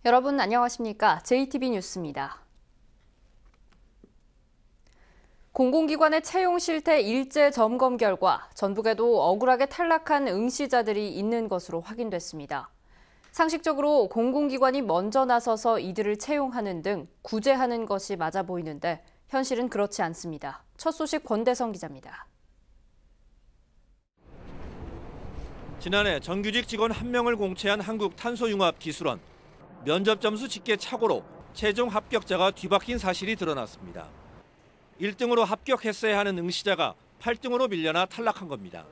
여러분 안녕하십니까? JTB 뉴스입니다. 공공기관의 채용 실태 일제 점검 결과 전북에도 억울하게 탈락한 응시자들이 있는 것으로 확인됐습니다. 상식적으로 공공기관이 먼저 나서서 이들을 채용하는 등 구제하는 것이 맞아 보이는데 현실은 그렇지 않습니다. 첫 소식 권대성 기자입니다. 지난해 정규직 직원 1명을 공채한 한국탄소융합기술원. 면접 점수 집계 착오로 최종 합격자가 뒤바뀐 사실이 드러났습니다. 1등으로 합격했어야 하는 응시자가 8등으로 밀려나 탈락한 겁니다.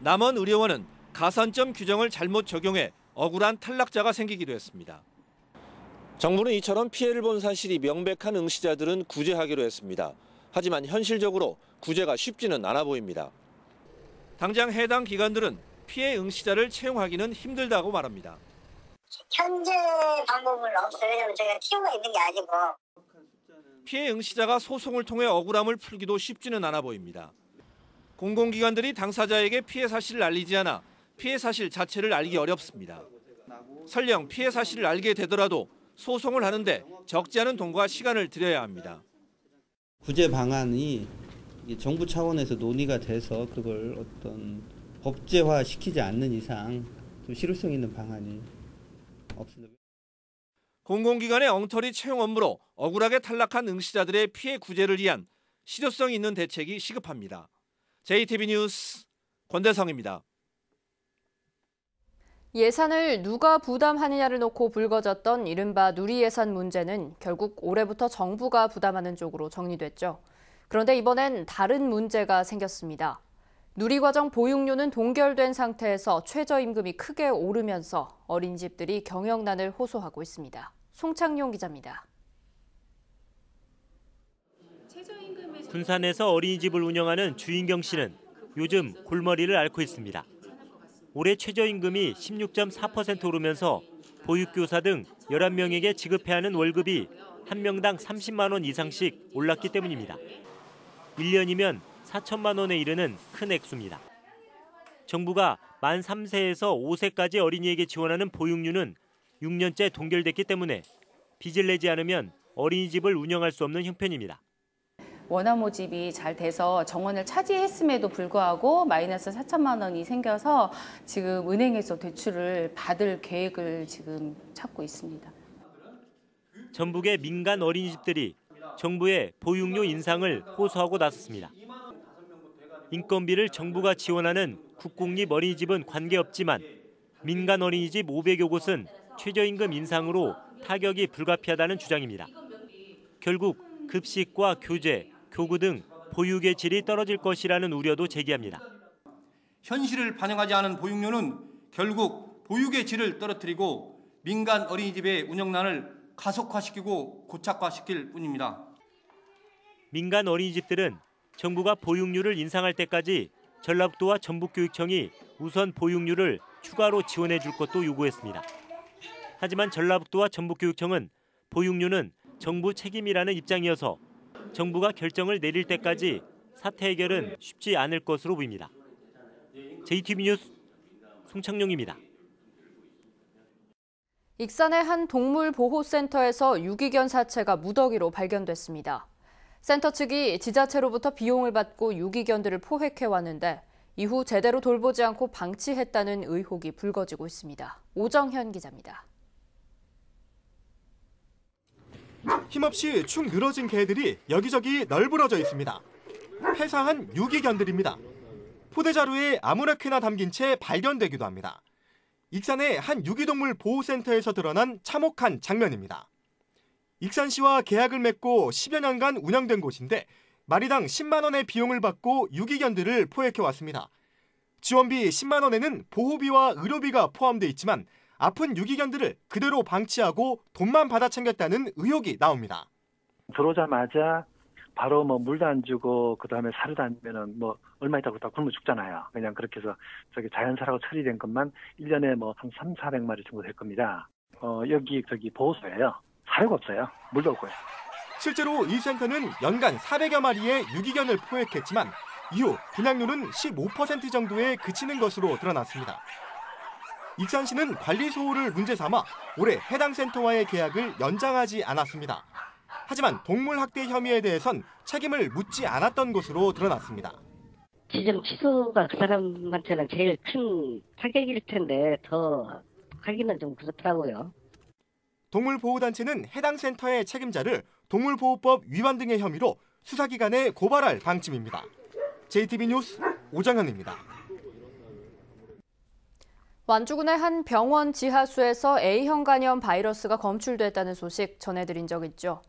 남원 의료원은 가산점 규정을 잘못 적용해 억울한 탈락자가 생기기도 했습니다. 정부는 이처럼 피해를 본 사실이 명백한 응시자들은 구제하기로 했습니다. 하지만 현실적으로 구제가 쉽지는 않아 보입니다. 당장 해당 기관들은 피해 응시자를 채용하기는 힘들다고 말합니다. 현재 방법은 없어요. 왜냐하면 저희가 티오가 있는 게 아니고. 피해 응시자가 소송을 통해 억울함을 풀기도 쉽지는 않아 보입니다. 공공기관들이 당사자에게 피해 사실을 알리지 않아 피해 사실 자체를 알기 어렵습니다. 설령 피해 사실을 알게 되더라도 소송을 하는데 적지 않은 돈과 시간을 들여야 합니다. 구제 방안이 정부 차원에서 논의가 돼서 그걸 어떤 법제화 시키지 않는 이상 좀 실효성 있는 방안이 없습니다. 공공기관의 엉터리 채용 업무로 억울하게 탈락한 응시자들의 피해 구제를 위한 실효성 있는 대책이 시급합니다. JTB 뉴스 권대성입니다. 예산을 누가 부담하느냐를 놓고 불거졌던 이른바 누리예산 문제는 결국 올해부터 정부가 부담하는 쪽으로 정리됐죠. 그런데 이번엔 다른 문제가 생겼습니다. 누리과정 보육료는 동결된 상태에서 최저임금이 크게 오르면서 어린이집들이 경영난을 호소하고 있습니다. 송창용 기자입니다. 군산에서 어린이집을 운영하는 주인경 씨는 요즘 골머리를 앓고 있습니다. 올해 최저임금이 16.4% 오르면서 보육교사 등 11명에게 지급해야 하는 월급이 한 명당 30만 원 이상씩 올랐기 때문입니다. 1년이면 4천만 원에 이르는 큰 액수입니다. 정부가 만 3세에서 5세까지 어린이에게 지원하는 보육료는 6년째 동결됐기 때문에 빚을 내지 않으면 어린이집을 운영할 수 없는 형편입니다. 원화 모집이 잘 돼서 정원을 차지했음에도 불구하고 마이너스 4천만 원이 생겨서 지금 은행에서 대출을 받을 계획을 지금 찾고 있습니다. 전북의 민간 어린이집들이 정부의 보육료 인상을 호소하고 나섰습니다. 인건비를 정부가 지원하는 국공립 어린이집은 관계없지만 민간 어린이집 500여 곳은 최저임금 인상으로 타격이 불가피하다는 주장입니다. 결국 급식과 교재, 교구 등 보육의 질이 떨어질 것이라는 우려도 제기합니다. 현실을 반영하지 않은 보육료는 결국 보육의 질을 떨어뜨리고 민간 어린이집의 운영난을 가속화시키고 고착화시킬 뿐입니다. 민간 어린이집들은 정부가 보육료를 인상할 때까지 전라북도와 전북교육청이 우선 보육료를 추가로 지원해 줄 것도 요구했습니다. 하지만 전라북도와 전북교육청은 보육료는 정부 책임이라는 입장이어서 정부가 결정을 내릴 때까지 사태 해결은 쉽지 않을 것으로 보입니다. JTB 뉴스 송창용입니다. 익산의 한 동물보호센터에서 유기견 사체가 무더기로 발견됐습니다. 센터 측이 지자체로부터 비용을 받고 유기견들을 포획해왔는데 이후 제대로 돌보지 않고 방치했다는 의혹이 불거지고 있습니다. 오정현 기자입니다. 힘없이 축 늘어진 개들이 여기저기 널브러져 있습니다. 폐사한 유기견들입니다. 포대자루에 아무렇게나 담긴 채 발견되기도 합니다. 익산의 한 유기동물 보호센터에서 드러난 참혹한 장면입니다. 익산시와 계약을 맺고 10여 년간 운영된 곳인데 마리당 10만 원의 비용을 받고 유기견들을 포획해왔습니다. 지원비 10만 원에는 보호비와 의료비가 포함돼 있지만 아픈 유기견들을 그대로 방치하고 돈만 받아 챙겼다는 의혹이 나옵니다. 들어오자마자 바로 물도 안 주고 그다음에 사료도 안 주면은 얼마 있다고 다 굶어 죽잖아요. 그냥 그렇게 해서 자연사라고 처리된 것만 1년에 한 300~400마리 정도 될 겁니다. 여기 보호소예요. 사료가 없어요. 물도 없고요. 실제로 이 센터는 연간 400여 마리의 유기견을 포획했지만 이후 분양률은 15% 정도에 그치는 것으로 드러났습니다. 익산시는 관리 소홀을 문제 삼아 올해 해당 센터와의 계약을 연장하지 않았습니다. 하지만 동물 학대 혐의에 대해선 책임을 묻지 않았던 것으로 드러났습니다. 지정 취소가 그 사람한테는 제일 큰 타격일 텐데 더 하기는 좀 그렇더라고요. 동물보호단체는 해당 센터의 책임자를 동물보호법 위반 등의 혐의로 수사기관에 고발할 방침입니다. JTB 뉴스 오정현입니다. 완주군의 한 병원 지하수에서 A형 간염 바이러스가 검출됐다는 소식 전해드린 적 있죠.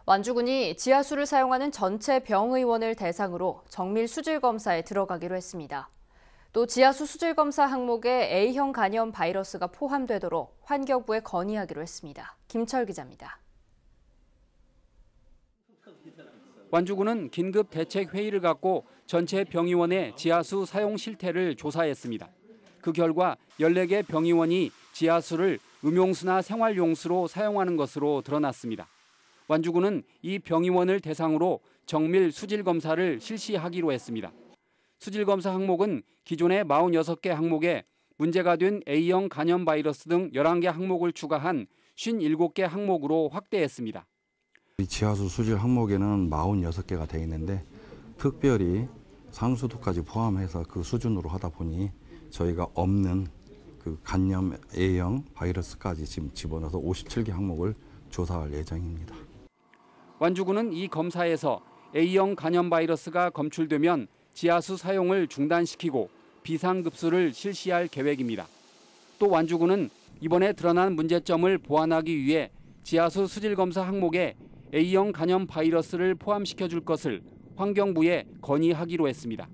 완주군이 지하수를 사용하는 전체 병의원을 대상으로 정밀 수질 검사에 들어가기로 했습니다. 또 지하수 수질 검사 항목에 A형 간염 바이러스가 포함되도록 환경부에 건의하기로 했습니다. 김철 기자입니다. 완주군은 긴급 대책 회의를 갖고 전체 병의원의 지하수 사용 실태를 조사했습니다. 그 결과 14개 병의원이 지하수를 음용수나 생활용수로 사용하는 것으로 드러났습니다. 완주군은 이 병의원을 대상으로 정밀 수질 검사를 실시하기로 했습니다. 수질 검사 항목은 기존의 46개 항목에 문제가 된 A형 간염 바이러스 등 11개 항목을 추가한 57개 항목으로 확대했습니다. 지하수 수질 항목에는 46개가 되어 있는데 특별히 상수도까지 포함해서 그 수준으로 하다 보니 저희가 없는 그 간염 A형 바이러스까지 지금 집어넣어서 57개 항목을 조사할 예정입니다. 완주군은 이 검사에서 A형 간염 바이러스가 검출되면 지하수 사용을 중단시키고 비상급수를 실시할 계획입니다. 또 완주군은 이번에 드러난 문제점을 보완하기 위해 지하수 수질 검사 항목에 A형 간염 바이러스를 포함시켜줄 것을 환경부에 건의하기로 했습니다.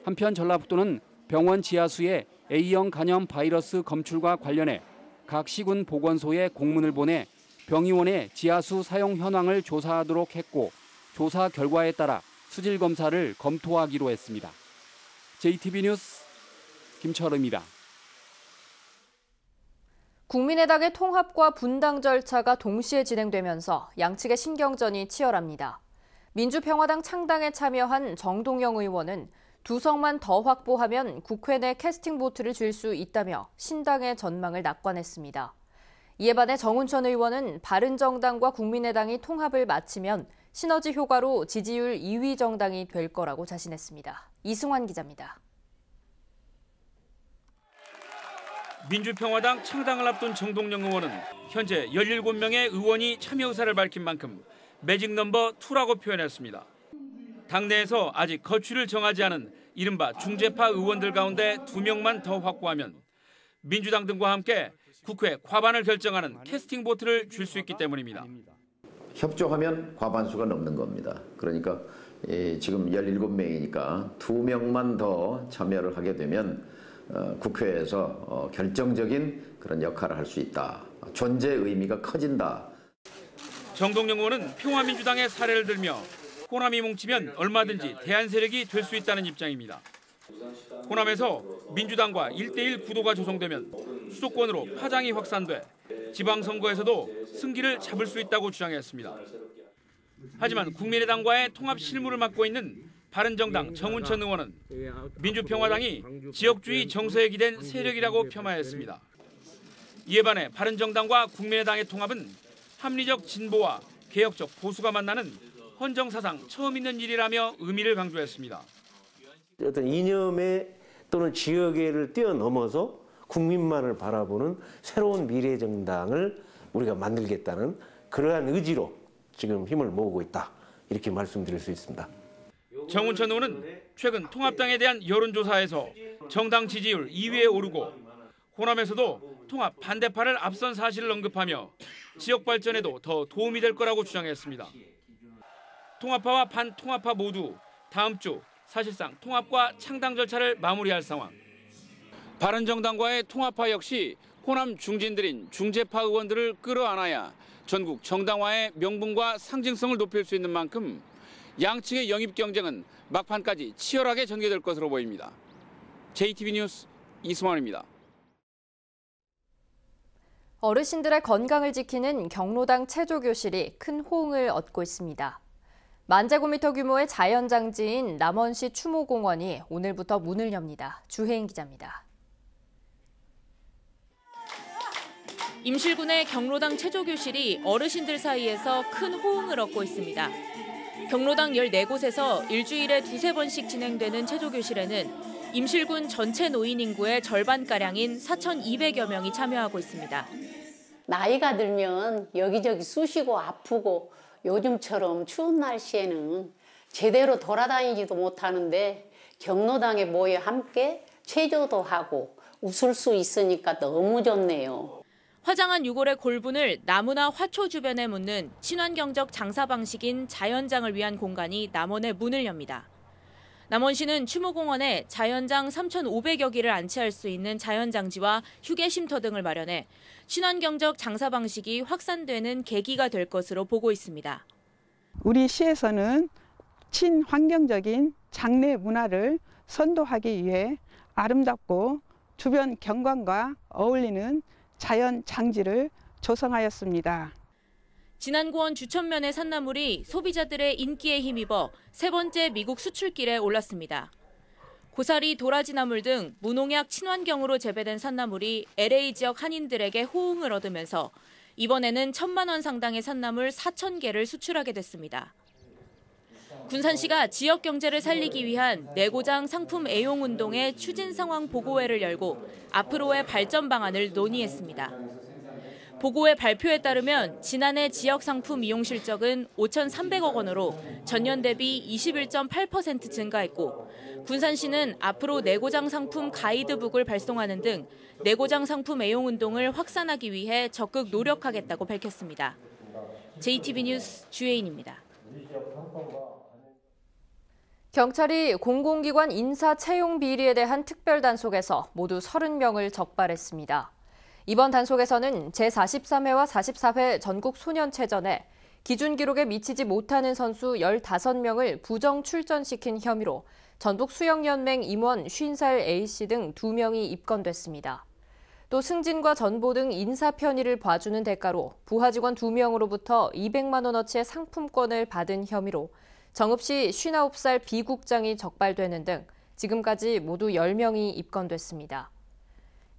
한편 전라북도는 병원 지하수에 A형 간염 바이러스 검출과 관련해 각 시군 보건소에 공문을 보내 병의원의 지하수 사용 현황을 조사하도록 했고 조사 결과에 따라 수질 검사를 검토하기로 했습니다. JTB 뉴스 김철우입니다. 국민의당의 통합과 분당 절차가 동시에 진행되면서 양측의 신경전이 치열합니다. 민주평화당 창당에 참여한 정동영 의원은 2석만 더 확보하면 국회 내 캐스팅 보트를 줄 수 있다며 신당의 전망을 낙관했습니다. 이에 반해 정운천 의원은 바른정당과 국민의당이 통합을 마치면 시너지 효과로 지지율 2위 정당이 될 거라고 자신했습니다. 이승환 기자입니다. 민주평화당 창당을 앞둔 정동영 의원은 현재 17명의 의원이 참여 의사를 밝힌 만큼 매직 넘버 2라고 표현했습니다. 당내에서 아직 거취를 정하지 않은 이른바 중재파 의원들 가운데 2명만 더 확보하면 민주당 등과 함께 국회 과반을 결정하는 캐스팅 보트를 줄 수 있기 때문입니다. 협조하면 과반수가 넘는 겁니다. 그러니까 지금 17명이니까 2명만 더 참여를 하게 되면 국회에서 결정적인 그런 역할을 할 수 있다. 존재 의미가 커진다. 정동영 의원은 평화민주당의 사례를 들며 호남이 뭉치면 얼마든지 대안 세력이 될 수 있다는 입장입니다. 호남에서 민주당과 1대1 구도가 조성되면 수도권으로 파장이 확산돼 지방선거에서도 승기를 잡을 수 있다고 주장했습니다. 하지만 국민의당과의 통합 실무를 맡고 있는 바른정당 정운천 의원은 민주평화당이 지역주의 정서에 기댄 세력이라고 폄하했습니다. 이에 반해 바른정당과 국민의당의 통합은 합리적 진보와 개혁적 보수가 만나는 헌정사상 처음 있는 일이라며 의미를 강조했습니다. 어떤 이념의 또는 지역애를 뛰어넘어서 국민만을 바라보는 새로운 미래정당을 우리가 만들겠다는 그러한 의지로 지금 힘을 모으고 있다. 이렇게 말씀드릴 수 있습니다. 정운천 의원은 최근 통합당에 대한 여론조사에서 정당 지지율 2위에 오르고 호남에서도 통합 반대파를 앞선 사실을 언급하며 지역 발전에도 더 도움이 될 거라고 주장했습니다. 통합파와 반통합파 모두 다음 주 사실상 통합과 창당 절차를 마무리할 상황. 바른정당과의 통합파 역시 호남 중진들인 중재파 의원들을 끌어안아야 전국 정당화의 명분과 상징성을 높일 수 있는 만큼 양측의 영입 경쟁은 막판까지 치열하게 전개될 것으로 보입니다. JTB 뉴스 이승환입니다. 어르신들의 건강을 지키는 경로당 체조교실이 큰 호응을 얻고 있습니다. 10,000제곱미터 규모의 자연장지인 남원시 추모공원이 오늘부터 문을 엽니다. 주혜인 기자입니다. 임실군의 경로당 체조교실이 어르신들 사이에서 큰 호응을 얻고 있습니다. 경로당 14곳에서 일주일에 2-3번씩 진행되는 체조교실에는 임실군 전체 노인 인구의 절반가량인 4,200여 명이 참여하고 있습니다. 나이가 들면 여기저기 쑤시고 아프고 요즘처럼 추운 날씨에는 제대로 돌아다니지도 못하는데 경로당에 모여 함께 체조도 하고 웃을 수 있으니까 너무 좋네요. 화장한 유골의 골분을 나무나 화초 주변에 묻는 친환경적 장사 방식인 자연장을 위한 공간이 남원의 문을 엽니다. 남원시는 추모공원에 자연장 3,500여 기를 안치할 수 있는 자연장지와 휴게쉼터 등을 마련해 친환경적 장사 방식이 확산되는 계기가 될 것으로 보고 있습니다. 우리 시에서는 친환경적인 장례 문화를 선도하기 위해 아름답고 주변 경관과 어울리는 자연 장지를 조성하였습니다. 진안고원 주천면의 산나물이 소비자들의 인기에 힘입어 3번째 미국 수출길에 올랐습니다. 고사리, 도라지나물 등 무농약 친환경으로 재배된 산나물이 LA 지역 한인들에게 호응을 얻으면서 이번에는 1,000만 원 상당의 산나물 4,000개를 수출하게 됐습니다. 군산시가 지역 경제를 살리기 위한 내고장 상품 애용 운동의 추진 상황 보고회를 열고 앞으로의 발전 방안을 논의했습니다. 보고회 발표에 따르면 지난해 지역 상품 이용 실적은 5,300억 원으로 전년 대비 21.8% 증가했고 군산시는 앞으로 내고장 상품 가이드북을 발송하는 등 내고장 상품 애용 운동을 확산하기 위해 적극 노력하겠다고 밝혔습니다. JTB 뉴스 주혜인입니다. 경찰이 공공기관 인사 채용 비리에 대한 특별 단속에서 모두 30명을 적발했습니다. 이번 단속에서는 제43회와 44회 전국 소년체전에 기준 기록에 미치지 못하는 선수 15명을 부정 출전시킨 혐의로 전북 수영연맹 임원 50살 A씨 등 2명이 입건됐습니다. 또 승진과 전보 등 인사 편의를 봐주는 대가로 부하 직원 2명으로부터 200만 원어치의 상품권을 받은 혐의로 정읍시 59살 B국장이 적발되는 등 지금까지 모두 10명이 입건됐습니다.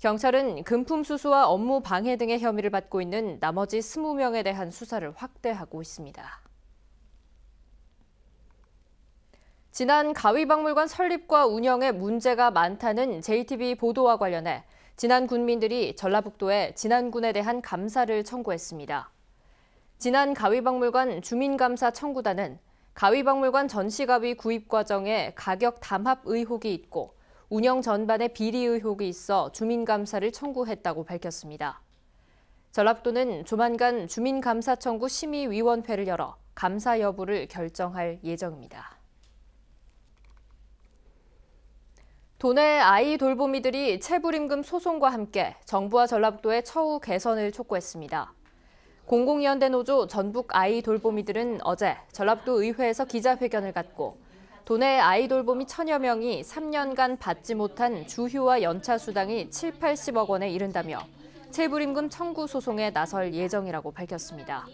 경찰은 금품 수수와 업무 방해 등의 혐의를 받고 있는 나머지 20명에 대한 수사를 확대하고 있습니다. 지난 가위박물관 설립과 운영에 문제가 많다는 JTB 보도와 관련해 진안 군민들이 전라북도에 진안군에 대한 감사를 청구했습니다. 진안 가위박물관 주민감사 청구단은 가위박물관 전시가위 구입 과정에 가격 담합 의혹이 있고 운영 전반에 비리 의혹이 있어 주민감사를 청구했다고 밝혔습니다. 전라북도는 조만간 주민감사 청구 심의위원회를 열어 감사 여부를 결정할 예정입니다. 도내 아이 돌보미들이 체불임금 소송과 함께 정부와 전라북도의 처우 개선을 촉구했습니다. 공공연대 노조 전북 아이 돌보미들은 어제 전라북도 의회에서 기자회견을 갖고 도내 아이 돌보미 1,000여 명이 3년간 받지 못한 주휴와 연차 수당이 7-80억 원에 이른다며 체불임금 청구 소송에 나설 예정이라고 밝혔습니다.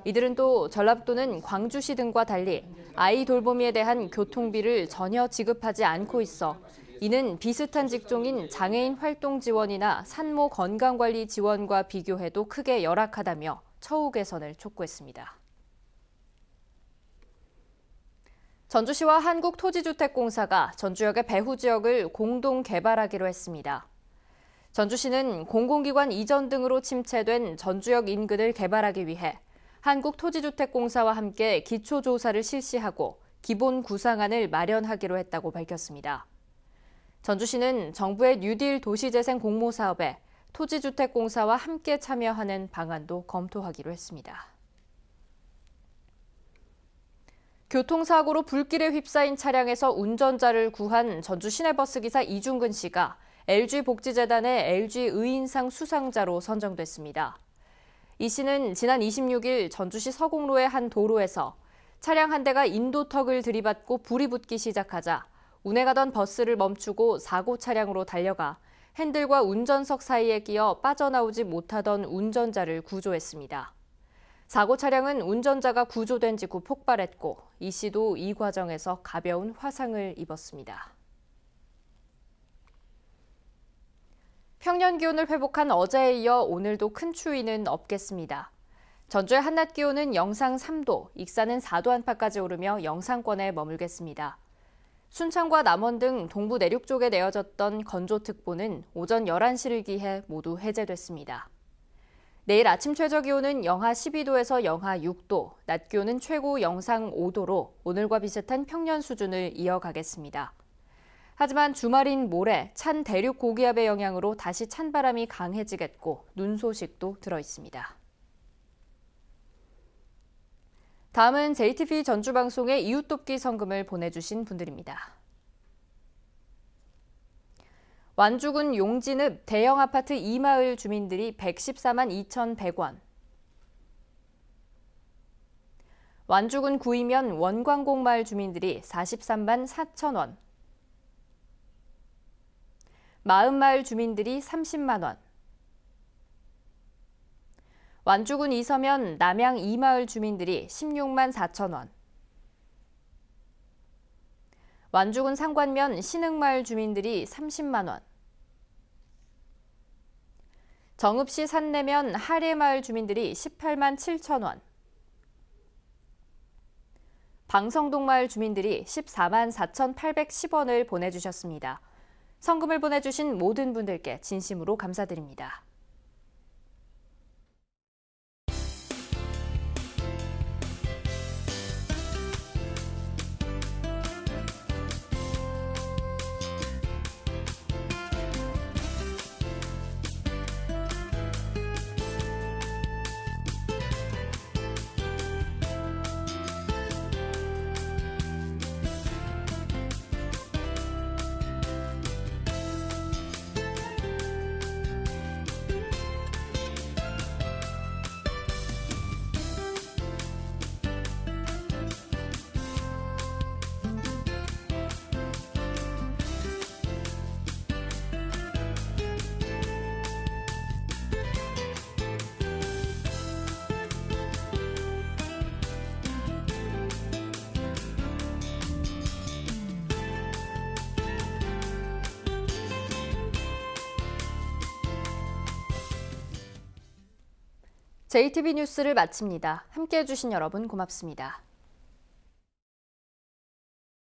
이들은 또 전라북도는 광주시 등과 달리 아이 돌보미에 대한 교통비를 전혀 지급하지 않고 있어 이는 비슷한 직종인 장애인 활동 지원이나 산모 건강관리 지원과 비교해도 크게 열악하다며 처우 개선을 촉구했습니다. 전주시와 한국토지주택공사가 전주역의 배후 지역을 공동 개발하기로 했습니다. 전주시는 공공기관 이전 등으로 침체된 전주역 인근을 개발하기 위해 한국토지주택공사와 함께 기초조사를 실시하고 기본 구상안을 마련하기로 했다고 밝혔습니다. 전주시는 정부의 뉴딜 도시재생 공모 사업에 토지주택공사와 함께 참여하는 방안도 검토하기로 했습니다. 교통사고로 불길에 휩싸인 차량에서 운전자를 구한 전주 시내버스 기사 이중근 씨가 LG복지재단의 LG의인상 수상자로 선정됐습니다. 이 씨는 지난 26일 전주시 서공로의 한 도로에서 차량 한 대가 인도턱을 들이받고 불이 붙기 시작하자 운행하던 버스를 멈추고 사고 차량으로 달려가 핸들과 운전석 사이에 끼어 빠져나오지 못하던 운전자를 구조했습니다. 사고 차량은 운전자가 구조된 직후 폭발했고 이 씨도 이 과정에서 가벼운 화상을 입었습니다. 평년 기온을 회복한 어제에 이어 오늘도 큰 추위는 없겠습니다. 전주의 한낮 기온은 영상 3도, 익산은 4도 안팎까지 오르며 영상권에 머물겠습니다. 순창과 남원 등 동부 내륙 쪽에 내어졌던 건조특보는 오전 11시를 기해 모두 해제됐습니다. 내일 아침 최저 기온은 영하 12도에서 영하 6도, 낮 기온은 최고 영상 5도로 오늘과 비슷한 평년 수준을 이어가겠습니다. 하지만 주말인 모레 찬 대륙 고기압의 영향으로 다시 찬바람이 강해지겠고 눈 소식도 들어 있습니다. 다음은 JTBC 전주방송에 이웃돕기 성금을 보내주신 분들입니다. 완주군 용진읍 대형 아파트 2마을 주민들이 114만 2,100원. 완주군 구이면 원광곡마을 주민들이 43만 4천원. 마음마을 주민들이 30만 원. 완주군 이서면 남양 2마을 주민들이 16만 4천 원. 완주군 상관면 신흥마을 주민들이 30만 원. 정읍시 산내면 하례마을 주민들이 18만 7천 원. 방성동마을 주민들이 14만 4,810원을 보내주셨습니다. 성금을 보내주신 모든 분들께 진심으로 감사드립니다. JTBC 뉴스를 마칩니다. 함께해 주신 여러분 고맙습니다.